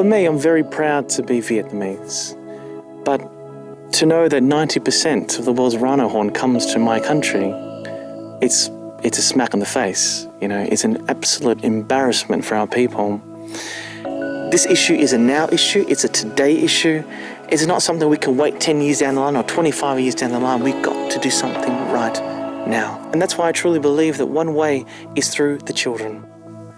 For me, I'm very proud to be Vietnamese, but to know that 90% of the world's rhino horn comes to my country, it's a smack in the face. You know, it's an absolute embarrassment for our people. This issue is a now issue, it's a today issue. It's not something we can wait 10 years down the line or 25 years down the line. We've got to do something right now. And that's why I truly believe that one way is through the children.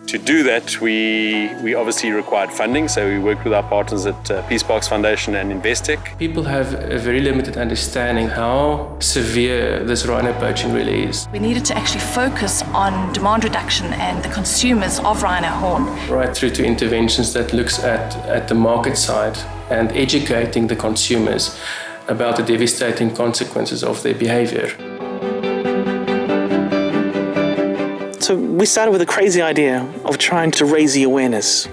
To do that, we obviously required funding, so we worked with our partners at Peace Parks Foundation and Investec. People have a very limited understanding how severe this rhino poaching really is. We needed to actually focus on demand reduction and the consumers of rhino horn. Right through to interventions that looks at the market side and educating the consumers about the devastating consequences of their behaviour. So we started with a crazy idea of trying to raise the awareness.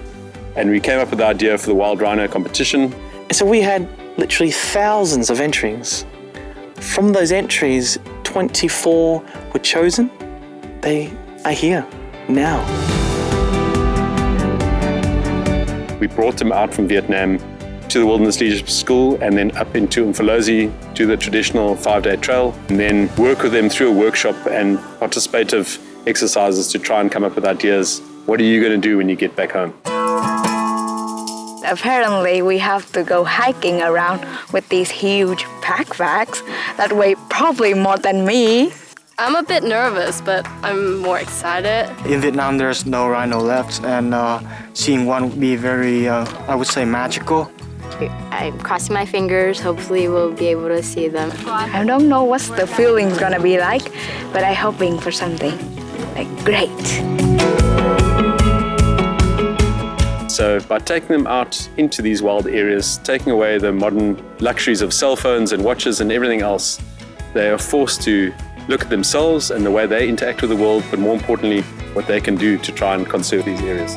And we came up with the idea for the Wild Rhino competition. And so we had literally thousands of entries. From those entries, 24 were chosen. They are here now. We brought them out from Vietnam to the Wilderness Leadership School and then up into Umfolozi, do the traditional 5-day trail, and then work with them through a workshop and participative exercises to try and come up with ideas. What are you going to do when you get back home? Apparently, we have to go hiking around with these huge backpacks that weigh probably more than me. I'm a bit nervous, but I'm more excited. In Vietnam, there's no rhino left, and seeing one would be very, I would say, magical. I'm crossing my fingers. Hopefully, we'll be able to see them. I don't know what the feeling's gonna be like, but I'm hoping for something great. So by taking them out into these wild areas, taking away the modern luxuries of cell phones and watches and everything else, they are forced to look at themselves and the way they interact with the world, but more importantly, what they can do to try and conserve these areas.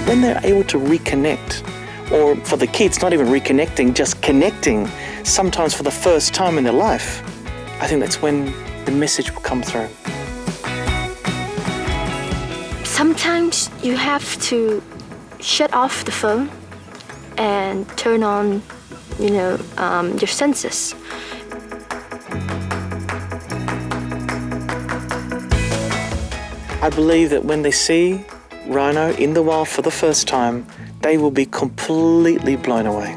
When they're able to reconnect, or for the kids, not even reconnecting, just connecting, sometimes for the first time in their life, I think that's when the message will come through. Sometimes you have to shut off the phone and turn on, your senses. I believe that when they see rhino in the wild for the first time, they will be completely blown away.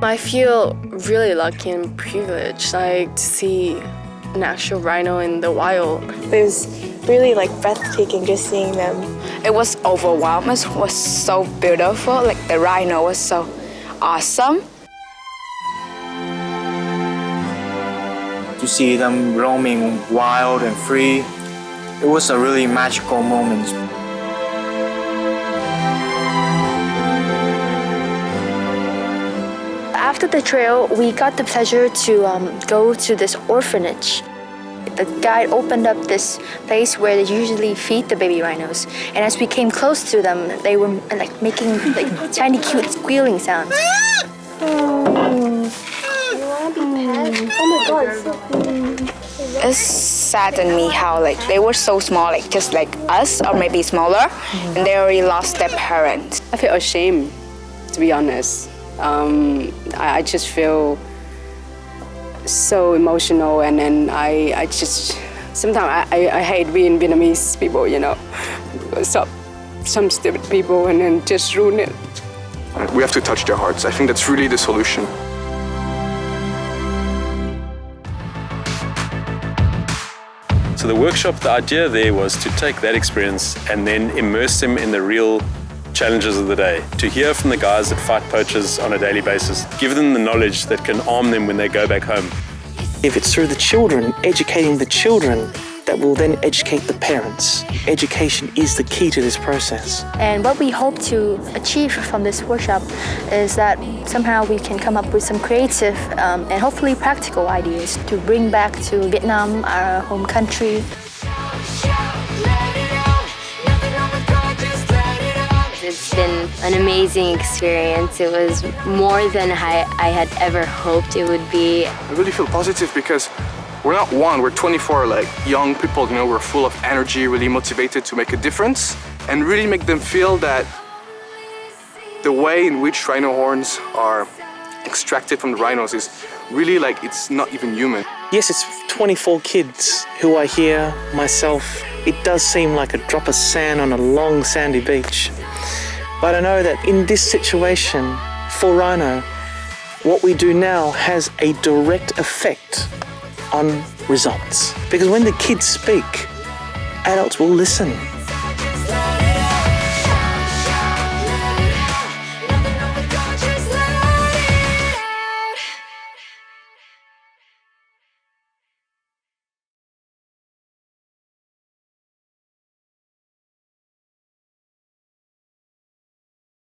I feel really lucky and privileged, to see an actual rhino in the wild. It was really breathtaking just seeing them. It was overwhelming. It was so beautiful. The rhino was so awesome. To see them roaming wild and free, it was a really magical moment. After the trail, we got the pleasure to go to this orphanage. The guide opened up this place where they usually feed the baby rhinos. And as we came close to them, they were making tiny cute squealing sounds. Oh my God, it's so cool. It saddened me how they were so small, just like us or maybe smaller, and they already lost their parents. I feel ashamed, to be honest. I just feel so emotional, and then I just sometimes I hate being Vietnamese people, some stupid people, and then just ruin it. We have to touch their hearts. I think that's really the solution. So the workshop, the idea there was to take that experience and then immerse them in the real challenges of the day, to hear from the guys that fight poachers on a daily basis, give them the knowledge that can arm them when they go back home. If it's through the children, educating the children, that will then educate the parents. Education is the key to this process. And what we hope to achieve from this workshop is that somehow we can come up with some creative and hopefully practical ideas to bring back to Vietnam, our home country. It's been an amazing experience. It was more than I had ever hoped it would be. I really feel positive because we're not one, we're 24 like young people, you know, we're full of energy, really motivated to make a difference and really make them feel that the way in which rhino horns are extracted from the rhinos is really like it's not even human. Yes, it's 24 kids who are here, myself. It does seem like a drop of sand on a long sandy beach. But I know that in this situation, for rhino, what we do now has a direct effect on results. Because when the kids speak, adults will listen.